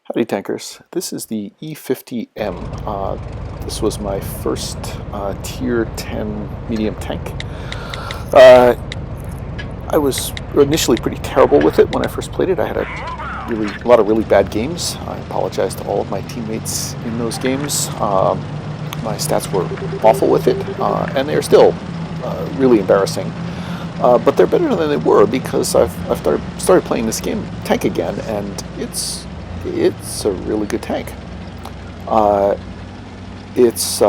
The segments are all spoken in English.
Howdy tankers, this is the E50M. This was my first tier 10 medium tank. I was initially pretty terrible with it when I first played it. I had a lot of really bad games. I apologize to all of my teammates in those games. My stats were awful with it, and they're still really embarrassing. But they're better than they were because I've started playing this tank again, and it's a really good tank. It's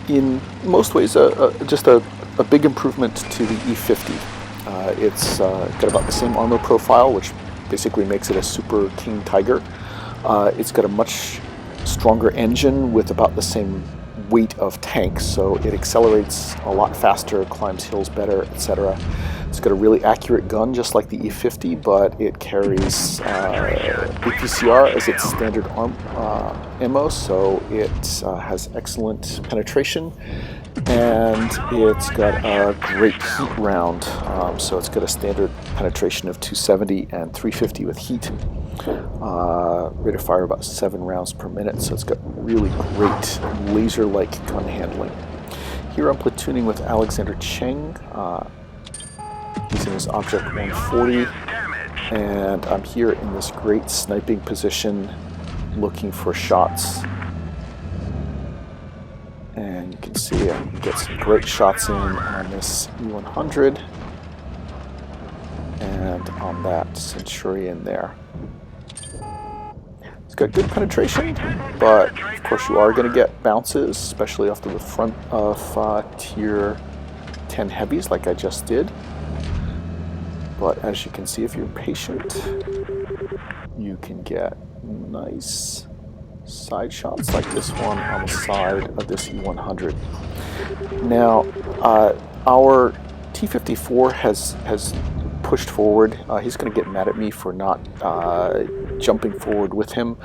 in most ways just a big improvement to the E50. It's got about the same armor profile, which basically makes it a super King Tiger. It's got a much stronger engine with about the same weight of tank, so it accelerates a lot faster, climbs hills better, etc. It's got a really accurate gun, just like the E50, but it carries APCR as its standard ammo, so it has excellent penetration, and it's got a great heat round, so it's got a standard penetration of 270 and 350 with heat. Rate of fire about 7 rounds per minute, so it's got really great laser-like gun handling. Here I'm platooning with Alexander Cheng. He's in his object 140, and I'm here in this great sniping position looking for shots. And you can see I can get some great shots in on this E100 and on that Centurion there. It's got good penetration, but of course you are going to get bounces, especially off to the front of tier 10 heavies like I just did. But as you can see, if you're patient, you can get nice side shots like this one on the side of this E100. Now, our T-54 has pushed forward. He's going to get mad at me for not jumping forward with him.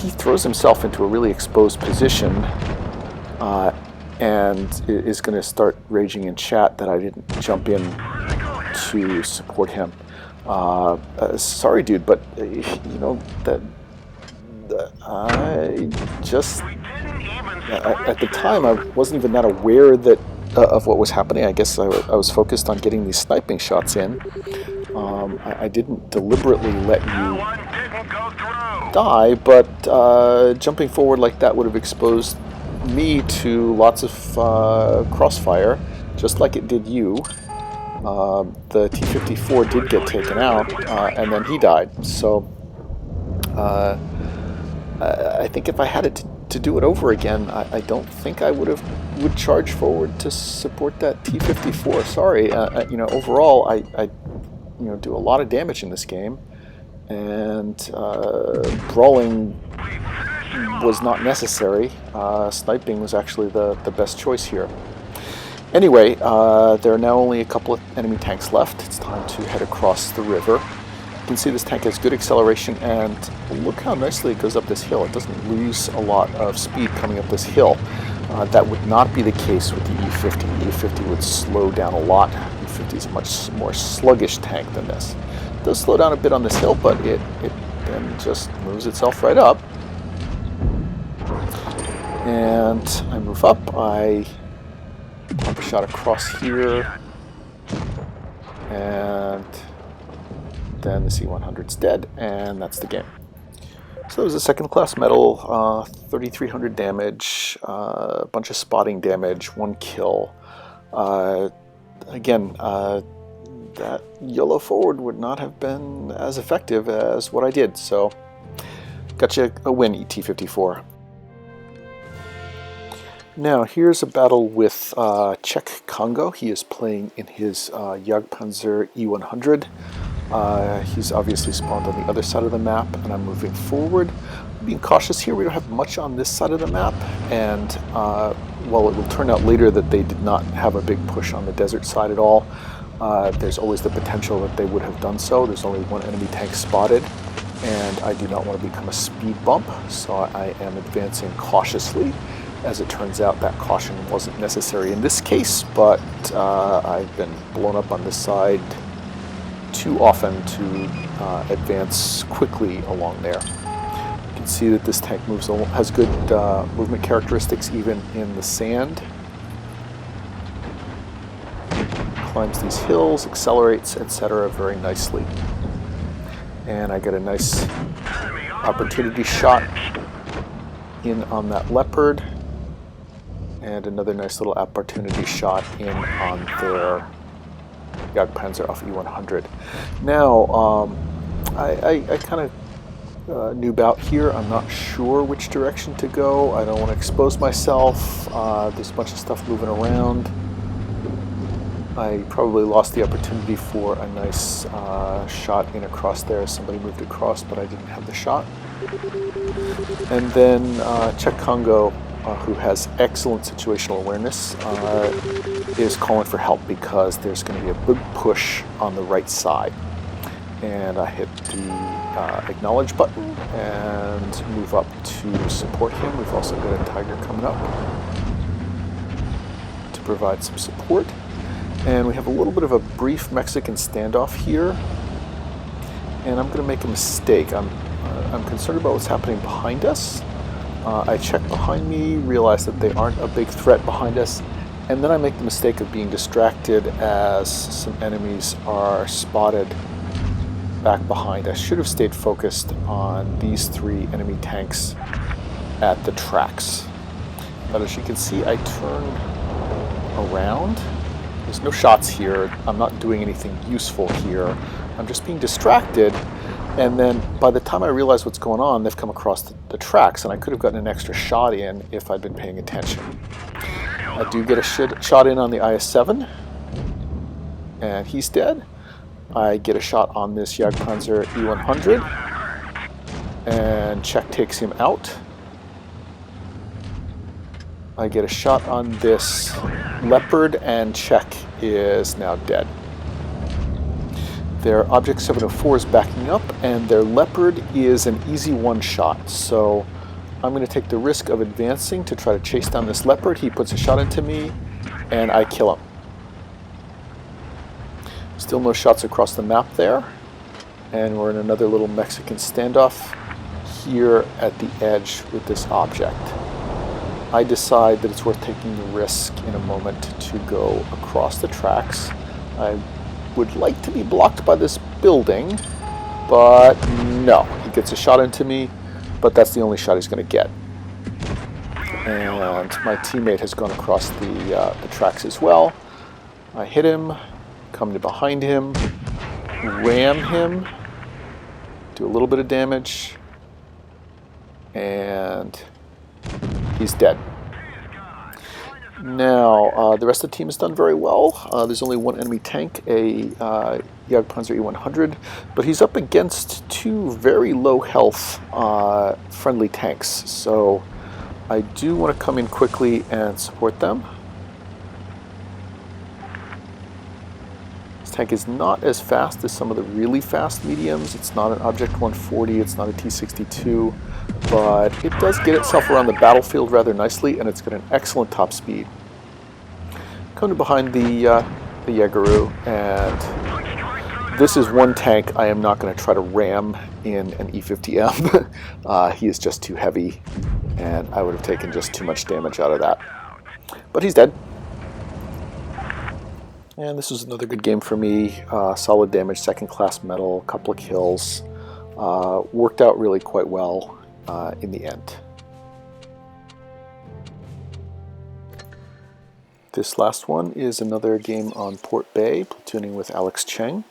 He throws himself into a really exposed position and is going to start raging in chat that I didn't jump in to support him. Sorry, dude, but you know that I just at the time I wasn't even that aware that of what was happening. I guess I was focused on getting these sniping shots in. I didn't deliberately let you die, but jumping forward like that would have exposed me to lots of crossfire, just like it did you. The T-54 did get taken out, and then he died. So I think if I had it to do it over again, I don't think I would charge forward to support that T-54. Sorry, you know, overall I do a lot of damage in this game, and brawling was not necessary. Sniping was actually the best choice here. Anyway, there are now only a couple of enemy tanks left. It's time to head across the river. You can see this tank has good acceleration, and look how nicely it goes up this hill. It doesn't lose a lot of speed coming up this hill. That would not be the case with the E50. The E50 would slow down a lot. The E50 is a much more sluggish tank than this. It does slow down a bit on this hill, but it then just moves itself right up. And I move up. I pump a shot across here, and then the C-100's dead, and that's the game. So it was a second class medal, 3,300 damage, a bunch of spotting damage, 1 kill. Again, that YOLO forward would not have been as effective as what I did, so got you a win, ET-54. Now here's a battle with Czech Congo. He is playing in his Jagdpanzer E100. He's obviously spawned on the other side of the map, and I'm moving forward. I'm being cautious here. We don't have much on this side of the map, and while it will turn out later that they did not have a big push on the desert side at all, there's always the potential that they would have done so. There's only one enemy tank spotted, and I do not want to become a speed bump, so I am advancing cautiously. As it turns out, that caution wasn't necessary in this case, but I've been blown up on this side too often to advance quickly along there. You can see that this tank has good movement characteristics even in the sand. Climbs these hills, accelerates, etc. very nicely. And I get a nice opportunity shot in on that Leopard, and another nice little opportunity shot in on their Jagdpanzer off E100. Now, I kind of noob out here. I'm not sure which direction to go. I don't want to expose myself. There's a bunch of stuff moving around. I probably lost the opportunity for a nice shot in across there. Somebody moved across, but I didn't have the shot. And then Czech Congo, who has excellent situational awareness, is calling for help because there's going to be a big push on the right side. And I hit the acknowledge button and move up to support him. We've also got a Tiger coming up to provide some support. And we have a little bit of a brief Mexican standoff here. And I'm going to make a mistake. I'm concerned about what's happening behind us. I check behind me, realize that they aren't a big threat behind us, and then I make the mistake of being distracted as some enemies are spotted back behind. I should have stayed focused on these three enemy tanks at the tracks. But as you can see, I turn around. There's no shots here. I'm not doing anything useful here. I'm just being distracted. And then by the time I realize what's going on, they've come across the tracks, and I could have gotten an extra shot in if I'd been paying attention. I do get a shot in on the IS-7, and he's dead. I get a shot on this Jagdpanzer E100, and Czech takes him out. I get a shot on this Leopard, and Czech is now dead. Their Object 704 is backing up, and their Leopard is an easy one-shot. So I'm going to take the risk of advancing to try to chase down this Leopard. He puts a shot into me, and I kill him. Still no shots across the map there. And we're in another little Mexican standoff here at the edge with this object. I decide that it's worth taking the risk in a moment to go across the tracks. I would like to be blocked by this building, but no. He gets a shot into me, but that's the only shot he's going to get. And my teammate has gone across the tracks as well. I hit him, come to behind him, ram him, do a little bit of damage, and he's dead. Now, the rest of the team has done very well. There's only one enemy tank, a Jagdpanzer E100, but he's up against two very low health friendly tanks. So I do want to come in quickly and support them. This tank is not as fast as some of the really fast mediums. It's not an Object 140, it's not a T62. But it does get itself around the battlefield rather nicely, and it's got an excellent top speed. Come to behind the Jägeru, and this is one tank I am not going to try to ram in an E50M. He is just too heavy, and I would have taken just too much damage out of that. But he's dead. And this was another good game for me. Solid damage, second class medal, couple of kills. Worked out really quite well. In the end. This last one is another game on Port Bay, platooning with Alex Cheng.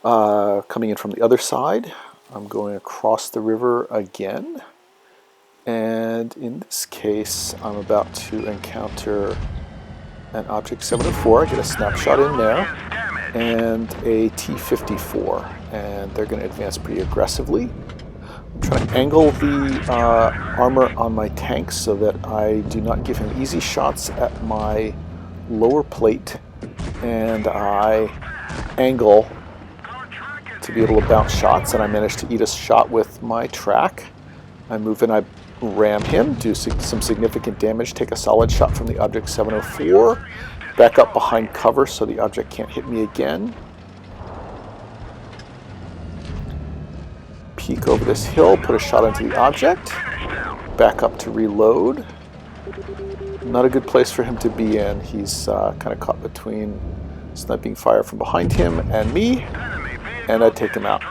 Coming in from the other side, I'm going across the river again, and in this case I'm about to encounter an Object 704. I get a snapshot in there, and a T-54, and they're going to advance pretty aggressively. Trying to angle the armor on my tank so that I do not give him easy shots at my lower plate, and I angle to be able to bounce shots, and I manage to eat a shot with my track. I move in, I ram him, do some significant damage, take a solid shot from the Object 704, back up behind cover so the object can't hit me again. peek over this hill, put a shot into the object, back up to reload. Not a good place for him to be in. He's kind of caught between sniping fire from behind him and me, and I take him out.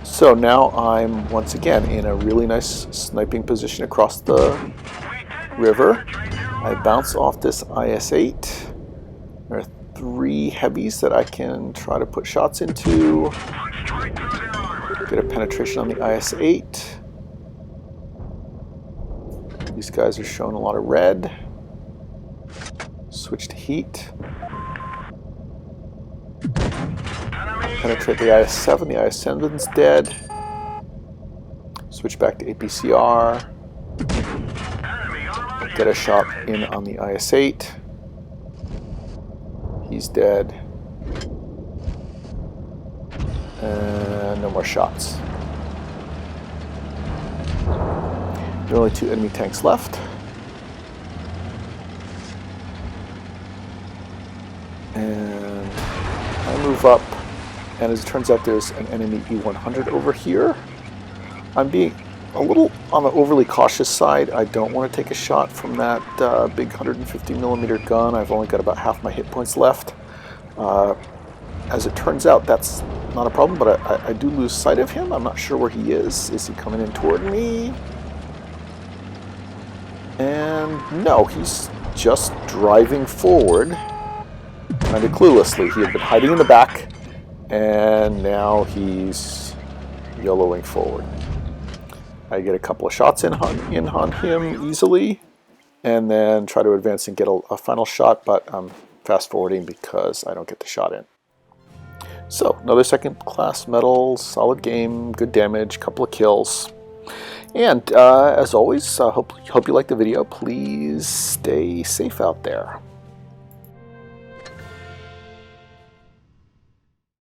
So now I'm once again in a really nice sniping position across the river. I bounce off this IS-8. There are 3 heavies that I can try to put shots into. Get a penetration on the IS-8. These guys are showing a lot of red. Switch to heat. Penetrate the IS-7. The IS-7's dead. Switch back to APCR. Get a shot in on the IS-8. He's dead. And no more shots. There are only 2 enemy tanks left. And I move up, and as it turns out there's an enemy E-100 over here. I'm being a little on the overly cautious side. I don't want to take a shot from that big 150mm gun. I've only got about half my hit points left. As it turns out, that's not a problem, but I do lose sight of him. I'm not sure where he is. Is he coming in toward me? And no, he's just driving forward, kind of cluelessly. He had been hiding in the back, and now he's YOLOing forward. I get a couple of shots in on him easily, and then try to advance and get a final shot, but I'm fast forwarding because I don't get the shot in. So, another second class medal, solid game, good damage, couple of kills. And as always, hope you liked the video. Please stay safe out there.